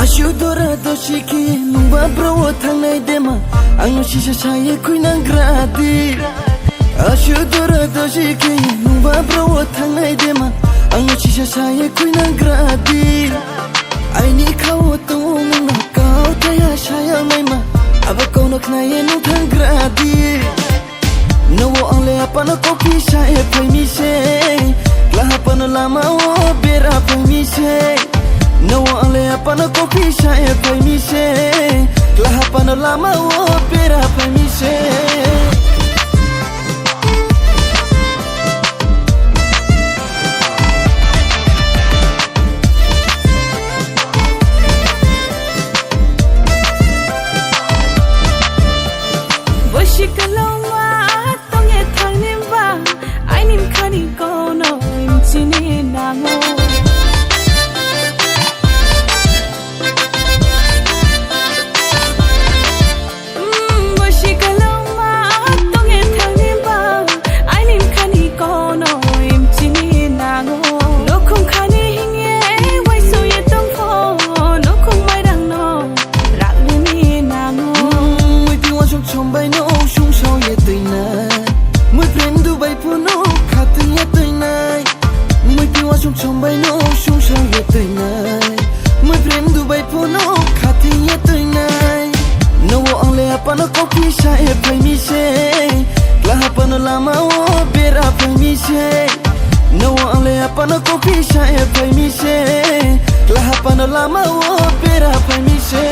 Ashudora doshiki nungba brawo thangnai dema ang shisha chaye kuinang gradi Ashudora doshiki nungba brawo thangnai dema ang shisha chaye kuinang gradi Aini khawo to muna kau taya shaya maima aba kono knaye nung thang gradi No ole apana kopi shaye paimi se klahapana lama o bera paimi se No ole apana kopi shaye paimi se klahapana lama o bera paimi se Shikaloma tonge thangnemba ainim khani kono imchini nango Shikaloma tonge thangnemba ainim khani kono imchini nango Lokhong khani hinge waiso ye tongpho lokhong mai dang no raklini nango Mui pi wan shong chong bai no Chong bai no shung shang ye tui nai Mui prem du bai po no khati ye tui nai No wo ole apana kopi sha e pai mi se Klaha pana lama o bera pai mi se No wo ole apana kopi sha e pai mi se Klaha pana lama o bera pai mi se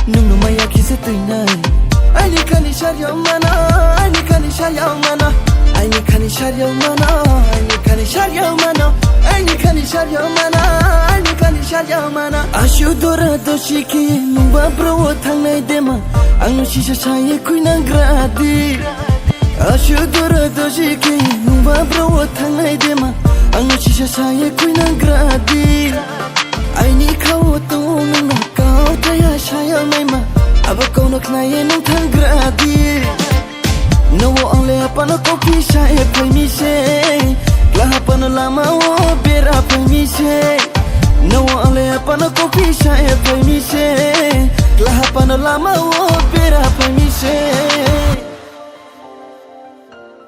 Nung no maya kise tui nai Aini khani sharyao mana Aini khani sharyao mana Aini khani sharyao mana Aini khani sharyao mana Aini khani sharyao mana Aini khani sharyao mana Ashudora doshiki nungba brawo thangnai dema Angno shisha chaye kuinang gradi Ashudora doshiki nungba brawo thangnai dema Angno shisha chaye kuinang gradi Aini khawo to muna kau taya shaya maima aba kono knaye nung thang gradi No wo ole apana kopi shaye paimi se